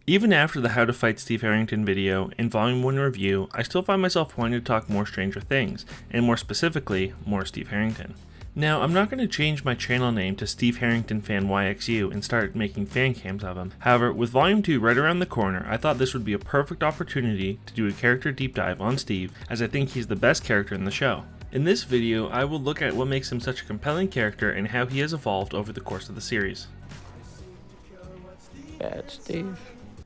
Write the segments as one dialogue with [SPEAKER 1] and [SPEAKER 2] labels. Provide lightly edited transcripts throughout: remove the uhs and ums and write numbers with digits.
[SPEAKER 1] Even after the How to Fight Steve Harrington video and Volume 1 review, I still find myself wanting to talk more Stranger Things, and more specifically, more Steve Harrington. Now, I'm not going to change my channel name to Steve Harrington Fan YXU and start making fan cams of him. However, with Volume 2 right around the corner, I thought this would be a perfect opportunity to do a character deep dive on Steve, as I think he's the best character in the show. In this video, I will look at what makes him such a compelling character and how he has evolved over the course of the series.
[SPEAKER 2] Bad Steve.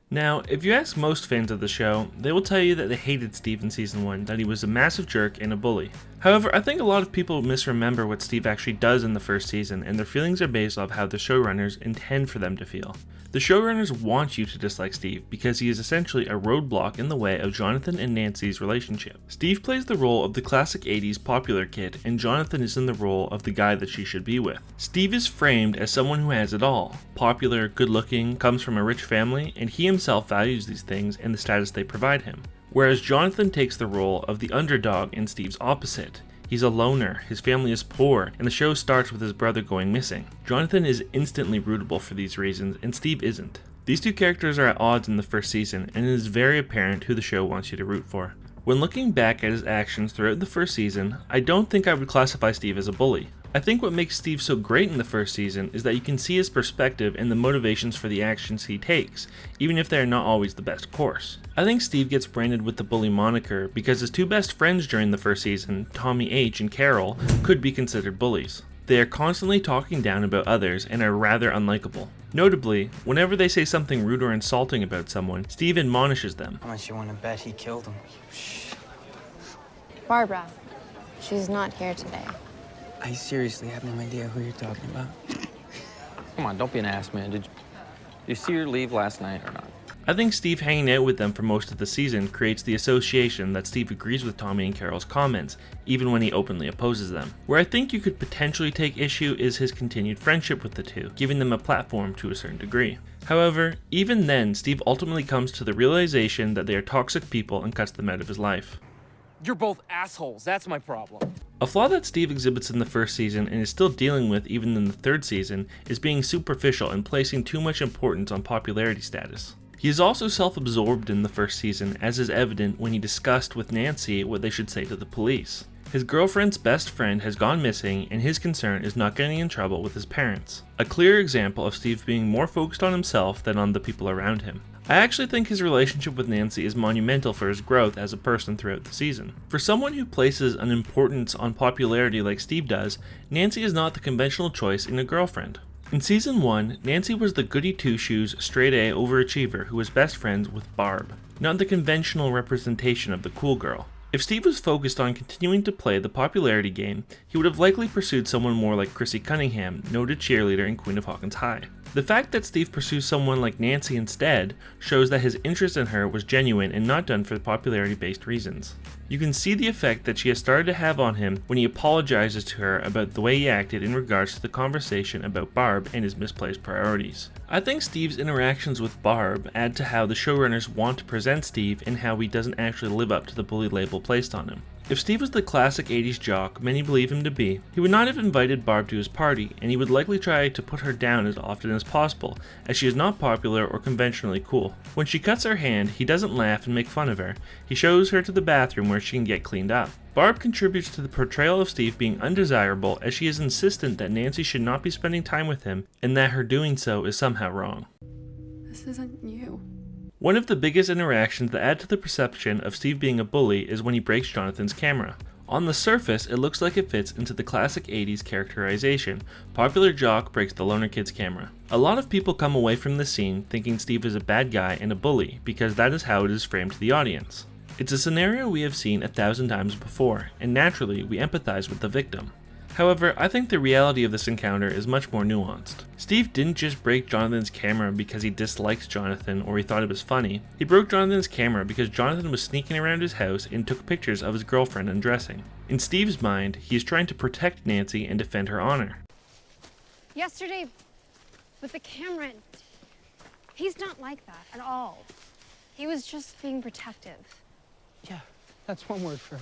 [SPEAKER 1] Now, if you ask most fans of the show, they will tell you that they hated Steve in Season 1, that he was a massive jerk and a bully. However, I think a lot of people misremember what Steve actually does in the first season, and their feelings are based off how the showrunners intend for them to feel. The showrunners want you to dislike Steve because he is essentially a roadblock in the way of Jonathan and Nancy's relationship. Steve plays the role of the classic 80s popular kid, and Jonathan is in the role of the guy that she should be with. Steve is framed as someone who has it all: popular, good looking, comes from a rich family, and he himself values these things and the status they provide him. Whereas Jonathan takes the role of the underdog and Steve's opposite. He's a loner, his family is poor, and the show starts with his brother going missing. Jonathan is instantly rootable for these reasons, and Steve isn't. These two characters are at odds in the first season, and it is very apparent who the show wants you to root for. When looking back at his actions throughout the first season, I don't think I would classify Steve as a bully. I think what makes Steve so great in the first season is that you can see his perspective and the motivations for the actions he takes, even if they are not always the best course. I think Steve gets branded with the bully moniker because his two best friends during the first season, Tommy H and Carol, could be considered bullies. They are constantly talking down about others and are rather unlikable. Notably, whenever they say something rude or insulting about someone, Steve admonishes them.
[SPEAKER 3] How much you want to bet he killed him?
[SPEAKER 4] Barbara, she's not here today.
[SPEAKER 3] I seriously have no idea who you're talking about.
[SPEAKER 2] Come on, don't be an ass, man. Did you see her leave last night or not?
[SPEAKER 1] I think Steve hanging out with them for most of the season creates the association that Steve agrees with Tommy and Carol's comments, even when he openly opposes them. Where I think you could potentially take issue is his continued friendship with the two, giving them a platform to a certain degree. However, even then, Steve ultimately comes to the realization that they are toxic people and cuts them out of his life.
[SPEAKER 5] You're both assholes, that's my problem.
[SPEAKER 1] A flaw that Steve exhibits in the first season and is still dealing with even in the third season is being superficial and placing too much importance on popularity status. He is also self-absorbed in the first season, as is evident when he discussed with Nancy what they should say to the police. His girlfriend's best friend has gone missing, and his concern is not getting in trouble with his parents. A clear example of Steve being more focused on himself than on the people around him. I actually think his relationship with Nancy is monumental for his growth as a person throughout the season. For someone who places an importance on popularity like Steve does, Nancy is not the conventional choice in a girlfriend. In Season 1, Nancy was the goody two-shoes, straight-A overachiever who was best friends with Barb, not the conventional representation of the cool girl. If Steve was focused on continuing to play the popularity game, he would have likely pursued someone more like Chrissy Cunningham, noted cheerleader in Queen of Hawkins High. The fact that Steve pursues someone like Nancy instead shows that his interest in her was genuine and not done for popularity-based reasons. You can see the effect that she has started to have on him when he apologizes to her about the way he acted in regards to the conversation about Barb and his misplaced priorities. I think Steve's interactions with Barb add to how the showrunners want to present Steve and how he doesn't actually live up to the bully label placed on him. If Steve was the classic 80s jock many believe him to be, he would not have invited Barb to his party, and he would likely try to put her down as often as possible, as she is not popular or conventionally cool. When she cuts her hand, he doesn't laugh and make fun of her. He shows her to the bathroom where she can get cleaned up. Barb contributes to the portrayal of Steve being undesirable, as she is insistent that Nancy should not be spending time with him, and that her doing so is somehow wrong.
[SPEAKER 4] This isn't you.
[SPEAKER 1] One of the biggest interactions that add to the perception of Steve being a bully is when he breaks Jonathan's camera. On the surface, it looks like it fits into the classic 80s characterization: popular jock breaks the loner kid's camera. A lot of people come away from the scene thinking Steve is a bad guy and a bully, because that is how it is framed to the audience. It's a scenario we have seen 1,000 times before, and naturally we empathize with the victim. However, I think the reality of this encounter is much more nuanced. Steve didn't just break Jonathan's camera because he dislikes Jonathan or he thought it was funny. He broke Jonathan's camera because Jonathan was sneaking around his house and took pictures of his girlfriend undressing. In Steve's mind, he is trying to protect Nancy and defend her honor.
[SPEAKER 4] Yesterday, with the camera, he's not like that at all. He was just being protective.
[SPEAKER 3] Yeah, that's one word for it.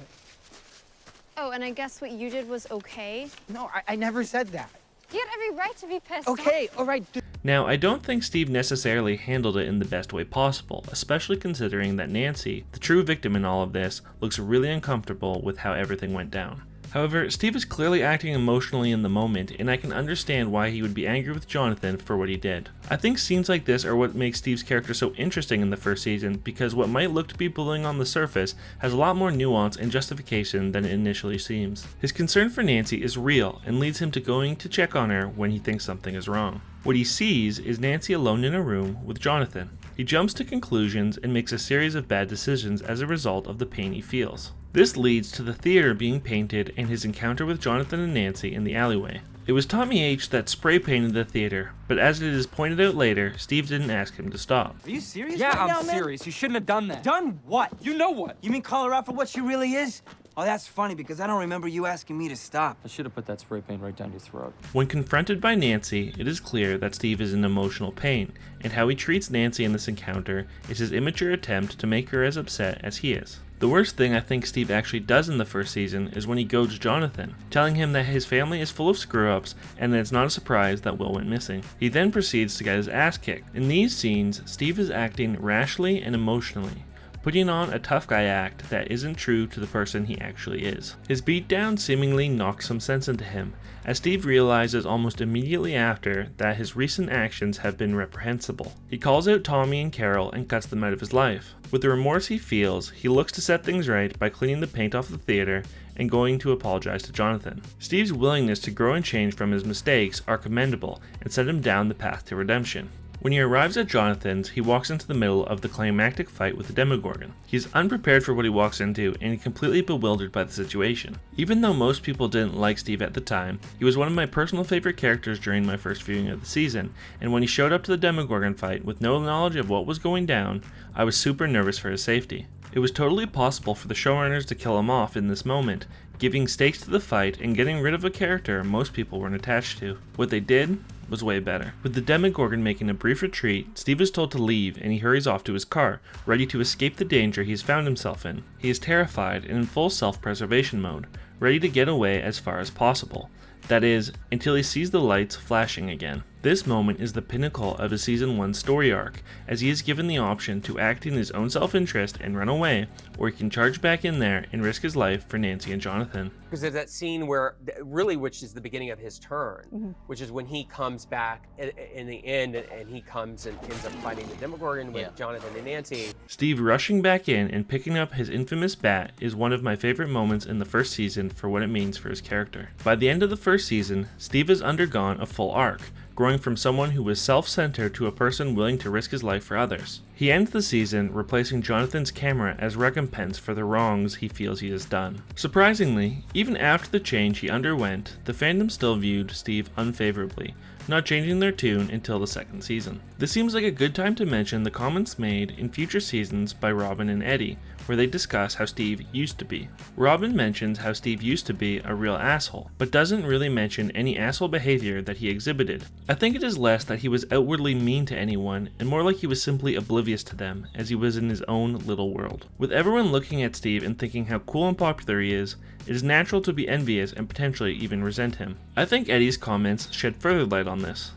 [SPEAKER 4] Oh, and I guess what you did was okay?
[SPEAKER 3] No, I never said that.
[SPEAKER 4] You had every right to be pissed off.
[SPEAKER 3] Okay, all right.
[SPEAKER 1] Now, I don't think Steve necessarily handled it in the best way possible, especially considering that Nancy, the true victim in all of this, looks really uncomfortable with how everything went down. However, Steve is clearly acting emotionally in the moment, and I can understand why he would be angry with Jonathan for what he did. I think scenes like this are what makes Steve's character so interesting in the first season, because what might look to be bullying on the surface has a lot more nuance and justification than it initially seems. His concern for Nancy is real and leads him to going to check on her when he thinks something is wrong. What he sees is Nancy alone in a room with Jonathan. He jumps to conclusions and makes a series of bad decisions as a result of the pain he feels. This leads to the theater being painted and his encounter with Jonathan and Nancy in the alleyway. It was Tommy H that spray painted the theater, but as it is pointed out later, Steve didn't ask him to stop.
[SPEAKER 3] Are you serious
[SPEAKER 5] Yeah,
[SPEAKER 3] right now,
[SPEAKER 5] I'm
[SPEAKER 3] man?
[SPEAKER 5] serious. You shouldn't have done that.
[SPEAKER 3] Done what?
[SPEAKER 5] You know what?
[SPEAKER 3] You mean call her out for what she really is? Oh, that's funny because I don't remember you asking me to stop.
[SPEAKER 2] I should have put that spray paint right down your throat.
[SPEAKER 1] When confronted by Nancy, it is clear that Steve is in emotional pain, and how he treats Nancy in this encounter is his immature attempt to make her as upset as he is. The worst thing I think Steve actually does in the first season is when he goads Jonathan, telling him that his family is full of screw-ups and that it's not a surprise that Will went missing. He then proceeds to get his ass kicked. In these scenes, Steve is acting rashly and emotionally, putting on a tough guy act that isn't true to the person he actually is. His beatdown seemingly knocks some sense into him, as Steve realizes almost immediately after that his recent actions have been reprehensible. He calls out Tommy and Carol and cuts them out of his life. With the remorse he feels, he looks to set things right by cleaning the paint off the theater and going to apologize to Jonathan. Steve's willingness to grow and change from his mistakes are commendable and set him down the path to redemption. When he arrives at Jonathan's, he walks into the middle of the climactic fight with the Demogorgon. He is unprepared for what he walks into and completely bewildered by the situation. Even though most people didn't like Steve at the time, he was one of my personal favorite characters during my first viewing of the season, and when he showed up to the Demogorgon fight with no knowledge of what was going down, I was super nervous for his safety. It was totally possible for the showrunners to kill him off in this moment, giving stakes to the fight and getting rid of a character most people weren't attached to. What they did was way better. With the Demogorgon making a brief retreat, Steve is told to leave and he hurries off to his car, ready to escape the danger he has found himself in. He is terrified and in full self-preservation mode, ready to get away as far as possible. That is, until he sees the lights flashing again. This moment is the pinnacle of his Season 1 story arc, as he is given the option to act in his own self-interest and run away, or he can charge back in there and risk his life for Nancy and Jonathan.
[SPEAKER 6] Because there's that scene where, really, which is the beginning of his turn, which is when he comes back in the end and he comes and ends up fighting the Demogorgon with Jonathan and Nancy.
[SPEAKER 1] Steve rushing back in and picking up his infamous bat is one of my favorite moments in the first season for what it means for his character. By the end of the first season, Steve has undergone a full arc, growing from someone who was self-centered to a person willing to risk his life for others. He ends the season replacing Jonathan's camera as recompense for the wrongs he feels he has done. Surprisingly, even after the change he underwent, the fandom still viewed Steve unfavorably, not changing their tune until the second season. This seems like a good time to mention the comments made in future seasons by Robin and Eddie, where they discuss how Steve used to be. Robin mentions how Steve used to be a real asshole, but doesn't really mention any asshole behavior that he exhibited. I think it is less that he was outwardly mean to anyone, and more like he was simply oblivious to them, as he was in his own little world. With everyone looking at Steve and thinking how cool and popular he is, it is natural to be envious and potentially even resent him. I think Eddie's comments shed further light on this.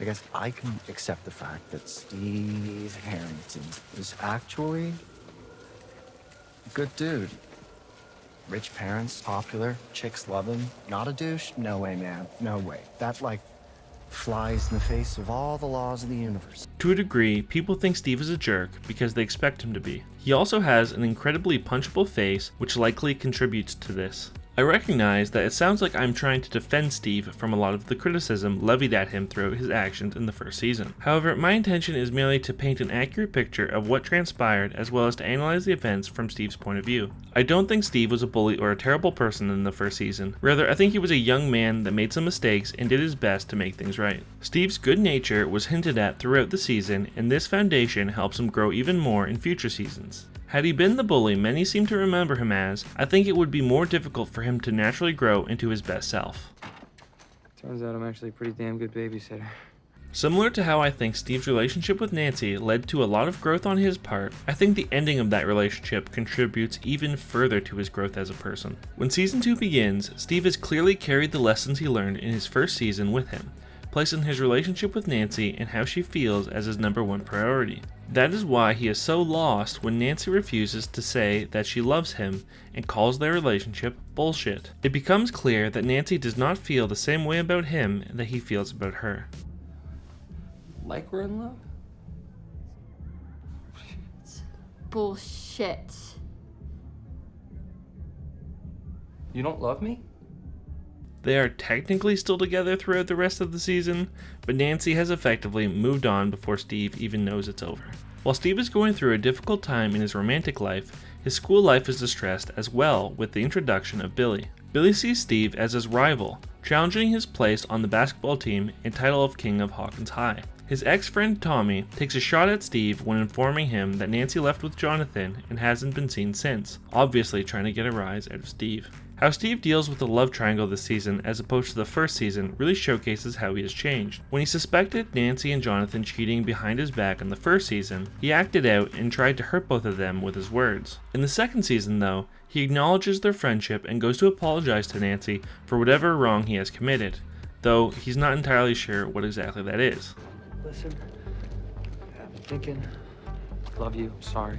[SPEAKER 7] I guess I can accept the fact that Steve Harrington is actually a good dude. Rich parents, popular, chicks love him. Not a douche? No way, man. No way. That, flies in the face of all the laws of the universe.
[SPEAKER 1] To a degree, people think Steve is a jerk because they expect him to be. He also has an incredibly punchable face, which likely contributes to this. I recognize that it sounds like I'm trying to defend Steve from a lot of the criticism levied at him throughout his actions in the first season. However, my intention is merely to paint an accurate picture of what transpired as well as to analyze the events from Steve's point of view. I don't think Steve was a bully or a terrible person in the first season. Rather, I think he was a young man that made some mistakes and did his best to make things right. Steve's good nature was hinted at throughout the season, and this foundation helps him grow even more in future seasons. Had he been the bully many seem to remember him as, I think it would be more difficult for him to naturally grow into his best self.
[SPEAKER 5] Turns out I'm actually a pretty damn good babysitter.
[SPEAKER 1] Similar to how I think Steve's relationship with Nancy led to a lot of growth on his part, I think the ending of that relationship contributes even further to his growth as a person. When season 2 begins, Steve has clearly carried the lessons he learned in his first season with him, placing his relationship with Nancy and how she feels as his #1 priority. That is why he is so lost when Nancy refuses to say that she loves him and calls their relationship bullshit. It becomes clear that Nancy does not feel the same way about him that he feels about her.
[SPEAKER 5] Like we're in love?
[SPEAKER 8] Bullshit.
[SPEAKER 5] You don't love me?
[SPEAKER 1] They are technically still together throughout the rest of the season, but Nancy has effectively moved on before Steve even knows it's over. While Steve is going through a difficult time in his romantic life, his school life is distressed as well with the introduction of Billy. Billy sees Steve as his rival, challenging his place on the basketball team and title of King of Hawkins High. His ex-friend Tommy takes a shot at Steve when informing him that Nancy left with Jonathan and hasn't been seen since, obviously trying to get a rise out of Steve. How Steve deals with the love triangle this season as opposed to the first season really showcases how he has changed. When he suspected Nancy and Jonathan cheating behind his back in the first season, he acted out and tried to hurt both of them with his words. In the second season though, he acknowledges their friendship and goes to apologize to Nancy for whatever wrong he has committed, though he's not entirely sure what exactly that is.
[SPEAKER 5] Listen, I've been thinking. Love you. Sorry.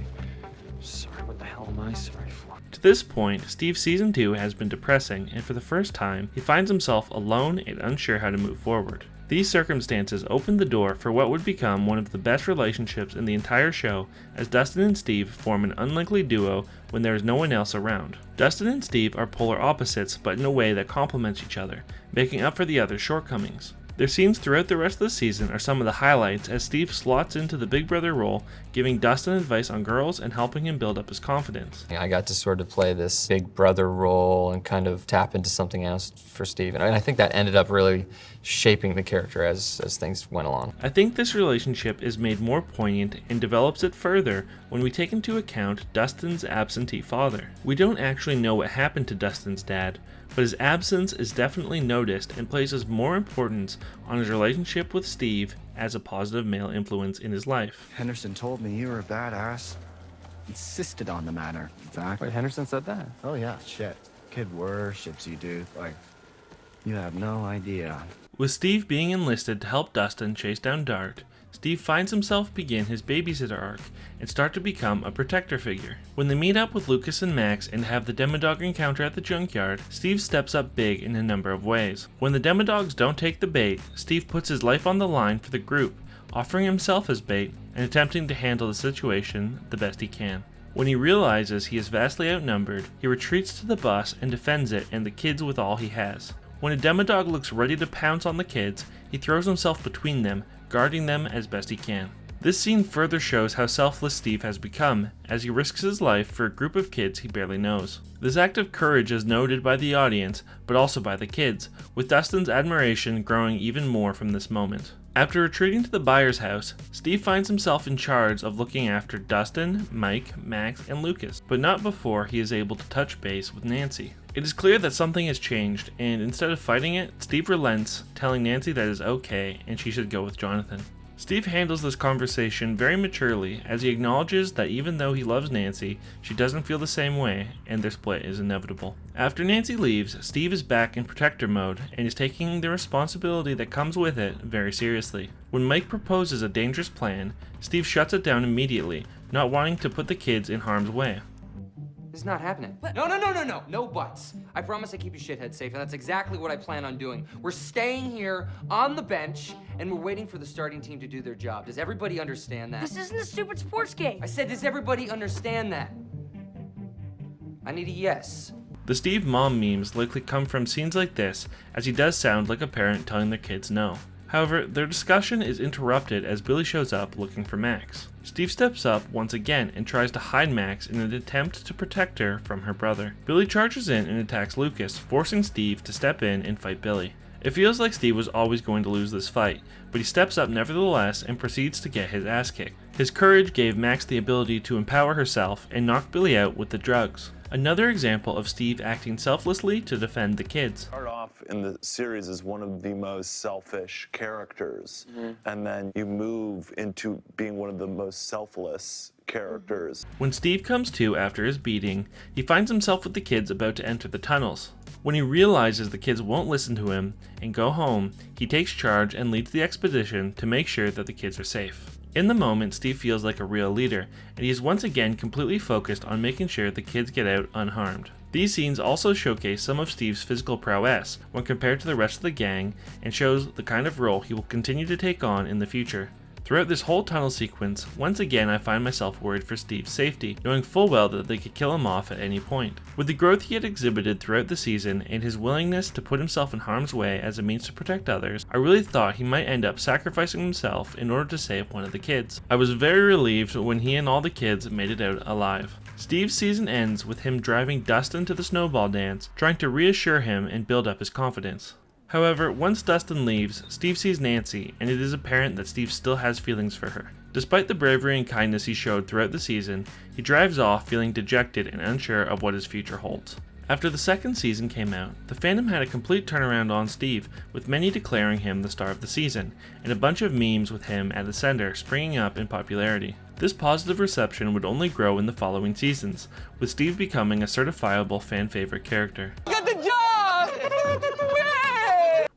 [SPEAKER 5] Sorry, what the hell am I sorry for?
[SPEAKER 1] To this point, Steve's season 2 has been depressing, and for the first time, he finds himself alone and unsure how to move forward. These circumstances opened the door for what would become one of the best relationships in the entire show, as Dustin and Steve form an unlikely duo when there is no one else around. Dustin and Steve are polar opposites, but in a way that complements each other, making up for the other's shortcomings. Their scenes throughout the rest of the season are some of the highlights as Steve slots into the big brother role, giving Dustin advice on girls and helping him build up his confidence.
[SPEAKER 9] I got to sort of play this big brother role and kind of tap into something else for Steve. And I think that ended up really shaping the character as things went along.
[SPEAKER 1] I think this relationship is made more poignant and develops it further when we take into account Dustin's absentee father. We don't actually know what happened to Dustin's dad, but his absence is definitely noticed and places more importance on his relationship with Steve as a positive male influence in his life.
[SPEAKER 7] Henderson told me you were a badass. Insisted on the matter, in fact.
[SPEAKER 5] Wait, Henderson said that?
[SPEAKER 7] Oh yeah, shit. Kid worships you, dude. Like, you have no idea.
[SPEAKER 1] With Steve being enlisted to help Dustin chase down Dart, Steve finds himself begin his babysitter arc and start to become a protector figure. When they meet up with Lucas and Max and have the Demodog encounter at the junkyard, Steve steps up big in a number of ways. When the Demodogs don't take the bait, Steve puts his life on the line for the group, offering himself as bait and attempting to handle the situation the best he can. When he realizes he is vastly outnumbered, he retreats to the bus and defends it and the kids with all he has. When a Demodog looks ready to pounce on the kids, he throws himself between them, guarding them as best he can. This scene further shows how selfless Steve has become, as he risks his life for a group of kids he barely knows. This act of courage is noted by the audience, but also by the kids, with Dustin's admiration growing even more from this moment. After retreating to the buyer's house, Steve finds himself in charge of looking after Dustin, Mike, Max, and Lucas, but not before he is able to touch base with Nancy. It is clear that something has changed, and instead of fighting it, Steve relents, telling Nancy that it is okay and she should go with Jonathan. Steve handles this conversation very maturely as he acknowledges that even though he loves Nancy, she doesn't feel the same way and their split is inevitable. After Nancy leaves, Steve is back in protector mode and is taking the responsibility that comes with it very seriously. When Mike proposes a dangerous plan, Steve shuts it down immediately, not wanting to put the kids in harm's way.
[SPEAKER 5] It's not happening. No buts. I promise I keep you shithead safe, and that's exactly what I plan on doing. We're staying here on the bench, and we're waiting for the starting team to do their job. Does everybody understand that?
[SPEAKER 8] This isn't a stupid sports game.
[SPEAKER 5] I said, does everybody understand that? I need a yes.
[SPEAKER 1] The Steve mom memes likely come from scenes like this, as he does sound like a parent telling their kids no. However, their discussion is interrupted as Billy shows up looking for Max. Steve steps up once again and tries to hide Max in an attempt to protect her from her brother. Billy charges in and attacks Lucas, forcing Steve to step in and fight Billy. It feels like Steve was always going to lose this fight, but he steps up nevertheless and proceeds to get his ass kicked. His courage gave Max the ability to empower herself and knock Billy out with the drugs. Another example of Steve acting selflessly to defend the kids.
[SPEAKER 10] Start off
[SPEAKER 8] in the series as one of the most selfish characters, and then you move into being one of the most selfless characters.
[SPEAKER 1] When Steve comes to after his beating, he finds himself with the kids about to enter the tunnels. When he realizes the kids won't listen to him and go home, he takes charge and leads the expedition to make sure that the kids are safe. In the moment, Steve feels like a real leader, and he is once again completely focused on making sure the kids get out unharmed. These scenes also showcase some of Steve's physical prowess when compared to the rest of the gang, and shows the kind of role he will continue to take on in the future. Throughout this whole tunnel sequence, once again I find myself worried for Steve's safety, knowing full well that they could kill him off at any point. With the growth he had exhibited throughout the season and his willingness to put himself in harm's way as a means to protect others, I really thought he might end up sacrificing himself in order to save one of the kids. I was very relieved when he and all the kids made it out alive. Steve's season ends with him driving Dustin to the snowball dance, trying to reassure him and build up his confidence. However, once Dustin leaves, Steve sees Nancy, and it is apparent that Steve still has feelings for her. Despite the bravery and kindness he showed throughout the season, he drives off feeling dejected and unsure of what his future holds. After the second season came out, the fandom had a complete turnaround on Steve, with many declaring him the star of the season, and a bunch of memes with him at the center springing up in popularity. This positive reception would only grow in the following seasons, with Steve becoming a certifiable fan favorite character.
[SPEAKER 5] Got the job!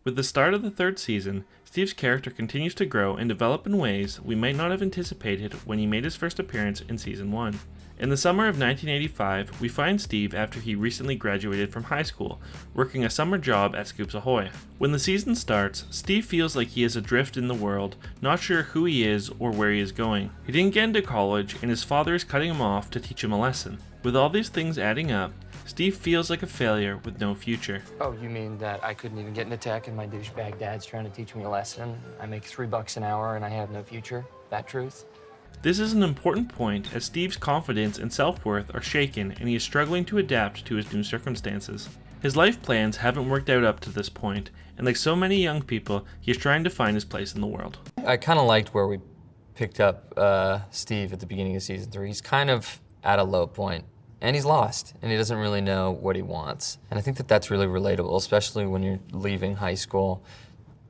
[SPEAKER 1] With the start of the third season, Steve's character continues to grow and develop in ways we might not have anticipated when he made his first appearance in season 1. In the summer of 1985, we find Steve after he recently graduated from high school, working a summer job at Scoops Ahoy. When the season starts, Steve feels like he is adrift in the world, not sure who he is or where he is going. He didn't get into college, and his father is cutting him off to teach him a lesson. With all these things adding up, Steve feels like a failure with no future.
[SPEAKER 10] Oh, you mean that I couldn't even get into tech and my douchebag dad's trying to teach me a lesson? I make $3 an hour and I have no future? That truth?
[SPEAKER 1] This is an important point as Steve's confidence and self-worth are shaken and he is struggling to adapt to his new circumstances. His life plans haven't worked out up to this point, and like so many young people, he is trying to find his place in the world.
[SPEAKER 9] I kind of liked where we picked up Steve at the beginning of season 3. He's kind of at a low point. And he's lost, and he doesn't really know what he wants. And I think that that's really relatable, especially when you're leaving high school,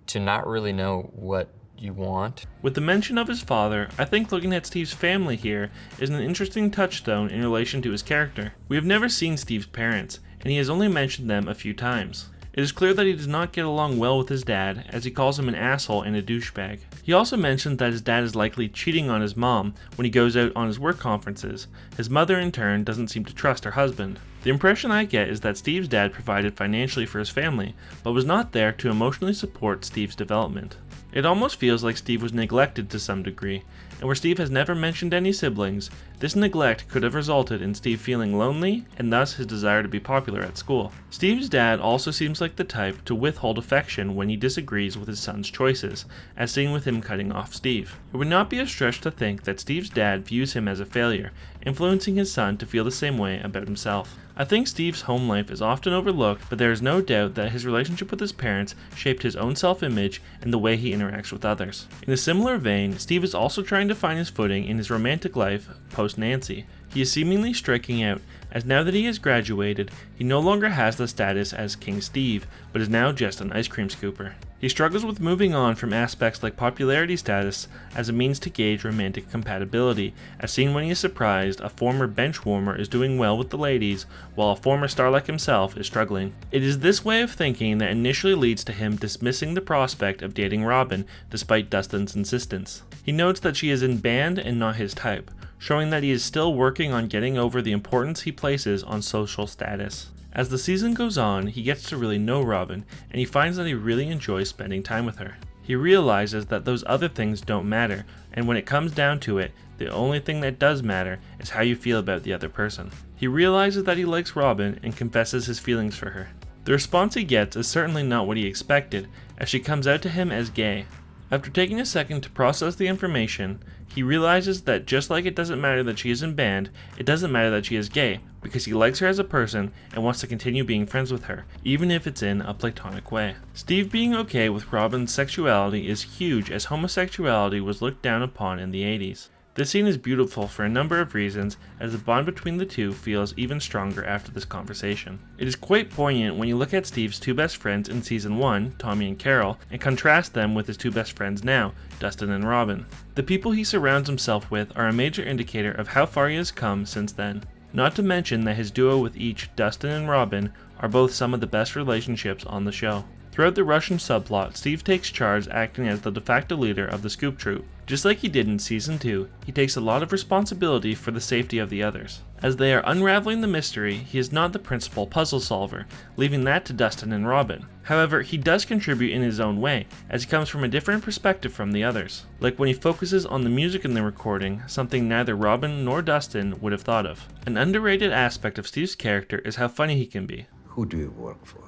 [SPEAKER 9] to not really know what you want.
[SPEAKER 1] With the mention of his father, I think looking at Steve's family here is an interesting touchstone in relation to his character. We have never seen Steve's parents, and he has only mentioned them a few times. It is clear that he does not get along well with his dad, as he calls him an asshole and a douchebag. He also mentioned that his dad is likely cheating on his mom when he goes out on his work conferences. His mother, in turn, doesn't seem to trust her husband. The impression I get is that Steve's dad provided financially for his family, but was not there to emotionally support Steve's development. It almost feels like Steve was neglected to some degree, and where Steve has never mentioned any siblings, this neglect could have resulted in Steve feeling lonely and thus his desire to be popular at school. Steve's dad also seems like the type to withhold affection when he disagrees with his son's choices, as seen with him cutting off Steve. It would not be a stretch to think that Steve's dad views him as a failure, influencing his son to feel the same way about himself. I think Steve's home life is often overlooked, but there is no doubt that his relationship with his parents shaped his own self-image and the way he interacts with others. In a similar vein, Steve is also trying to find his footing in his romantic life post-Nancy. He is seemingly striking out, as now that he has graduated, he no longer has the status as King Steve, but is now just an ice cream scooper. He struggles with moving on from aspects like popularity status as a means to gauge romantic compatibility, as seen when he is surprised a former bench warmer is doing well with the ladies, while a former star like himself is struggling. It is this way of thinking that initially leads to him dismissing the prospect of dating Robin, despite Dustin's insistence. He notes that she is in band and not his type, showing that he is still working on getting over the importance he places on social status. As the season goes on, he gets to really know Robin, and he finds that he really enjoys spending time with her. He realizes that those other things don't matter, and when it comes down to it, the only thing that does matter is how you feel about the other person. He realizes that he likes Robin and confesses his feelings for her. The response he gets is certainly not what he expected, as she comes out to him as gay. After taking a second to process the information, he realizes that just like it doesn't matter that she is in band, it doesn't matter that she is gay, because he likes her as a person and wants to continue being friends with her, even if it's in a platonic way. Steve being okay with Robin's sexuality is huge, as homosexuality was looked down upon in the 80s. This scene is beautiful for a number of reasons, as the bond between the two feels even stronger after this conversation. It is quite poignant when you look at Steve's two best friends in season 1, Tommy and Carol, and contrast them with his two best friends now, Dustin and Robin. The people he surrounds himself with are a major indicator of how far he has come since then. Not to mention that his duo with each Dustin and Robin are both some of the best relationships on the show. Throughout the Russian subplot, Steve takes charge acting as the de facto leader of the Scoop Troop. Just like he did in season 2, he takes a lot of responsibility for the safety of the others. As they are unraveling the mystery, he is not the principal puzzle solver, leaving that to Dustin and Robin. However, he does contribute in his own way, as he comes from a different perspective from the others. Like when he focuses on the music in the recording, something neither Robin nor Dustin would have thought of. An underrated aspect of Steve's character is how funny he can be.
[SPEAKER 11] Who do you work for?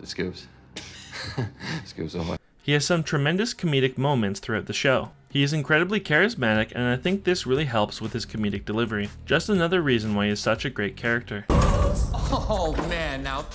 [SPEAKER 12] Scoops. Scoops so much.
[SPEAKER 1] He has some tremendous comedic moments throughout the show. He is incredibly charismatic, and I think this really helps with his comedic delivery. Just another reason why he is such a great character.
[SPEAKER 5] Oh man, now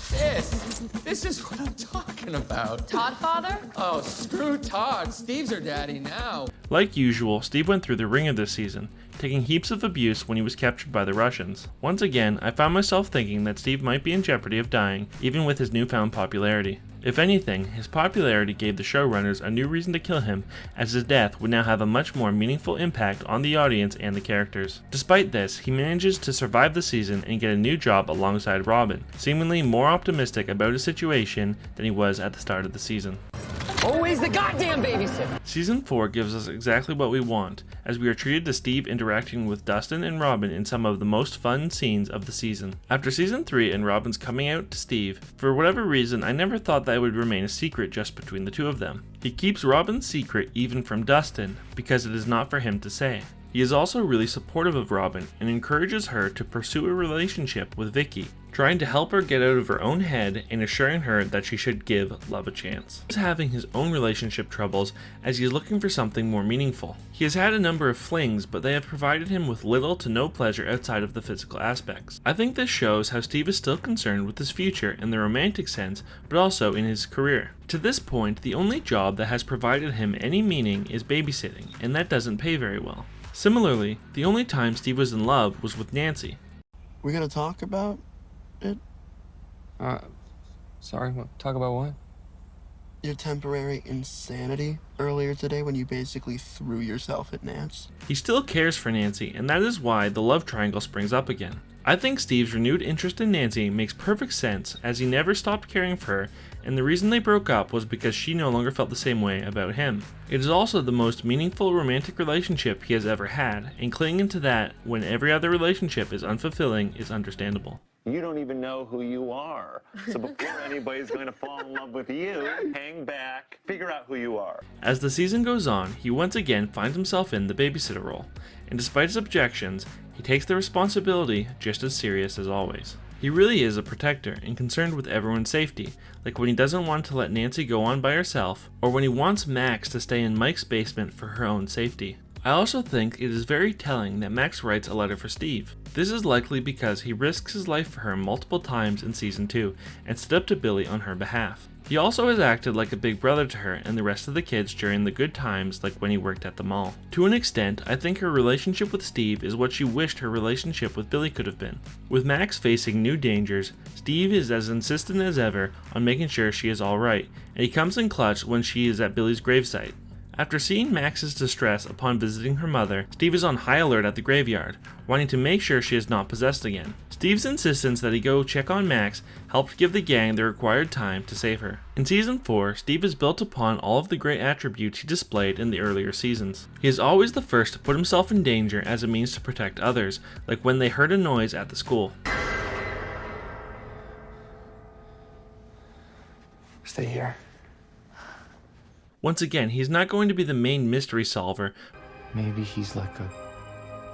[SPEAKER 5] this is what I'm talking about.
[SPEAKER 13] Todd father?
[SPEAKER 5] Oh, screw Todd. Steve's her daddy now.
[SPEAKER 1] Like usual, Steve went through the ringer this season, taking heaps of abuse when he was captured by the Russians. Once again, I found myself thinking that Steve might be in jeopardy of dying, even with his newfound popularity. If anything, his popularity gave the showrunners a new reason to kill him, as his death would now have a much more meaningful impact on the audience and the characters. Despite this, he manages to survive the season and get a new job alongside Robin, seemingly more optimistic about his situation than he was at the start of the season.
[SPEAKER 13] Always the goddamn babysitter!
[SPEAKER 1] Season 4 gives us exactly what we want, as we are treated to Steve interacting with Dustin and Robin in some of the most fun scenes of the season. After season 3 and Robin's coming out to Steve, for whatever reason I never thought that it would remain a secret just between the two of them. He keeps Robin's secret even from Dustin, because it is not for him to say. He is also really supportive of Robin and encourages her to pursue a relationship with Vicky, trying to help her get out of her own head and assuring her that she should give love a chance. He is having his own relationship troubles as he is looking for something more meaningful. He has had a number of flings, but they have provided him with little to no pleasure outside of the physical aspects. I think this shows how Steve is still concerned with his future in the romantic sense, but also in his career. To this point, the only job that has provided him any meaning is babysitting, and that doesn't pay very well. Similarly, the only time Steve was in love was with Nancy.
[SPEAKER 14] We're gonna talk about it?
[SPEAKER 10] Sorry, talk about what?
[SPEAKER 14] Your temporary insanity earlier today when you basically threw yourself at Nance.
[SPEAKER 1] He still cares for Nancy, and that is why the love triangle springs up again. I think Steve's renewed interest in Nancy makes perfect sense, as he never stopped caring for her, and the reason they broke up was because she no longer felt the same way about him. It is also the most meaningful romantic relationship he has ever had, and clinging to that when every other relationship is unfulfilling is understandable.
[SPEAKER 8] You don't even know who you are. So before anybody's going to fall in love with you, hang back, figure out who you are.
[SPEAKER 1] As the season goes on, he once again finds himself in the babysitter role, and despite his objections, he takes the responsibility just as serious as always. He really is a protector and concerned with everyone's safety, like when he doesn't want to let Nancy go on by herself, or when he wants Max to stay in Mike's basement for her own safety. I also think it is very telling that Max writes a letter for Steve. This is likely because he risks his life for her multiple times in season 2 and stood up to Billy on her behalf. He also has acted like a big brother to her and the rest of the kids during the good times, like when he worked at the mall. To an extent, I think her relationship with Steve is what she wished her relationship with Billy could have been. With Max facing new dangers, Steve is as insistent as ever on making sure she is alright, and he comes in clutch when she is at Billy's gravesite. After seeing Max's distress upon visiting her mother, Steve is on high alert at the graveyard, wanting to make sure she is not possessed again. Steve's insistence that he go check on Max helped give the gang the required time to save her. In season 4, Steve has built upon all of the great attributes he displayed in the earlier seasons. He is always the first to put himself in danger as a means to protect others, like when they heard a noise at the school.
[SPEAKER 10] Stay here.
[SPEAKER 1] Once again, he's not going to be the main mystery solver.
[SPEAKER 10] Maybe he's like a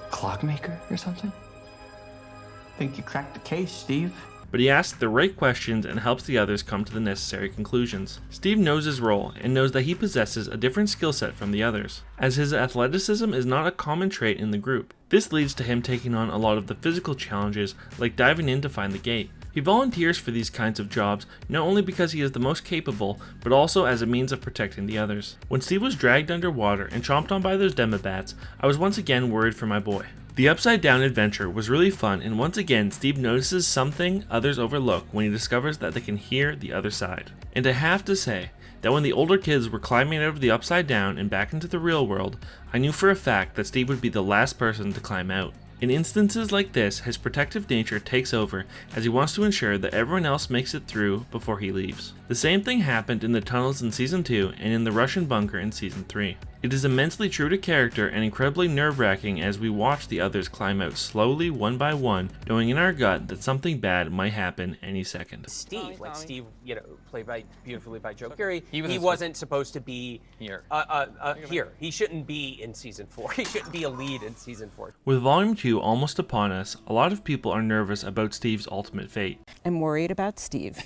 [SPEAKER 10] clockmaker or something?
[SPEAKER 11] Think you cracked the case, Steve?
[SPEAKER 1] But he asks the right questions and helps the others come to the necessary conclusions. Steve knows his role and knows that he possesses a different skill set from the others, as his athleticism is not a common trait in the group. This leads to him taking on a lot of the physical challenges, like diving in to find the gate. He volunteers for these kinds of jobs not only because he is the most capable, but also as a means of protecting the others. When Steve was dragged underwater and chomped on by those demobats, I was once again worried for my boy. The Upside Down adventure was really fun, and once again Steve notices something others overlook when he discovers that they can hear the other side. And I have to say that when the older kids were climbing out of the Upside Down and back into the real world, I knew for a fact that Steve would be the last person to climb out. In instances like this, his protective nature takes over as he wants to ensure that everyone else makes it through before he leaves. The same thing happened in the tunnels in Season 2 and in the Russian bunker in Season 3. It is immensely true to character and incredibly nerve-wracking as we watch the others climb out slowly one by one, knowing in our gut that something bad might happen any second.
[SPEAKER 6] Steve, like Steve, you know, played beautifully by Joe Keery,
[SPEAKER 2] He
[SPEAKER 6] wasn't supposed to be
[SPEAKER 2] here.
[SPEAKER 6] Here. He shouldn't be in Season 4. He shouldn't be a lead in Season 4.
[SPEAKER 1] With Volume 2 almost upon us, a lot of people are nervous about Steve's ultimate fate.
[SPEAKER 15] I'm worried about Steve.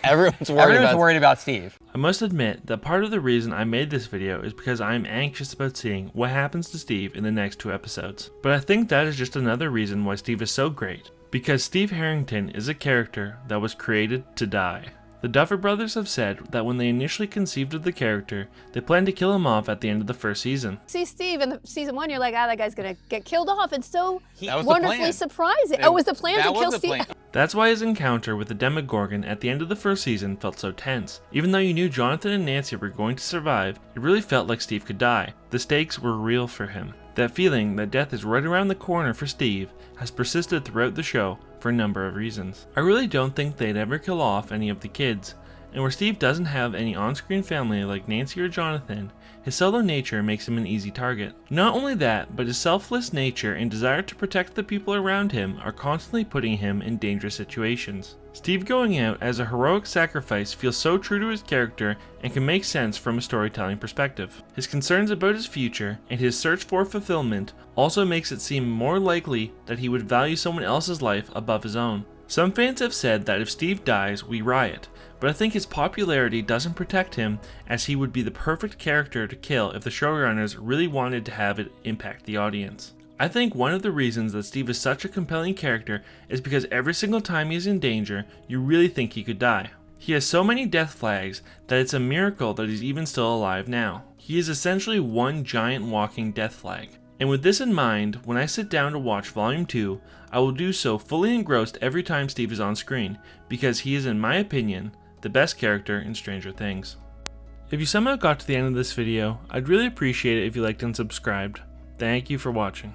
[SPEAKER 2] Everyone's worried about Steve.
[SPEAKER 1] I must admit that part of the reason I made this video is because I am anxious about seeing what happens to Steve in the next 2 episodes. But I think that is just another reason why Steve is so great, because Steve Harrington is a character that was created to die. The Duffer Brothers have said that when they initially conceived of the character, they planned to kill him off at the end of the first season.
[SPEAKER 16] See Steve in Season 1, you're like, that guy's gonna get killed off. It's so
[SPEAKER 2] was
[SPEAKER 16] wonderfully surprising. It was the plan to kill Steve.
[SPEAKER 1] That's why his encounter with the Demogorgon at the end of the first season felt so tense. Even though you knew Jonathan and Nancy were going to survive, it really felt like Steve could die. The stakes were real for him. That feeling that death is right around the corner for Steve has persisted throughout the show for a number of reasons. I really don't think they'd ever kill off any of the kids, and where Steve doesn't have any on-screen family like Nancy or Jonathan, his solo nature makes him an easy target. Not only that, but his selfless nature and desire to protect the people around him are constantly putting him in dangerous situations. Steve going out as a heroic sacrifice feels so true to his character and can make sense from a storytelling perspective. His concerns about his future and his search for fulfillment also makes it seem more likely that he would value someone else's life above his own. Some fans have said that if Steve dies, we riot, but I think his popularity doesn't protect him, as he would be the perfect character to kill if the showrunners really wanted to have it impact the audience. I think one of the reasons that Steve is such a compelling character is because every single time he is in danger, you really think he could die. He has so many death flags that it's a miracle that he's even still alive now. He is essentially one giant walking death flag. And with this in mind, when I sit down to watch Volume 2, I will do so fully engrossed every time Steve is on screen, because he is, in my opinion, the best character in Stranger Things. If you somehow got to the end of this video, I'd really appreciate it if you liked and subscribed. Thank you for watching.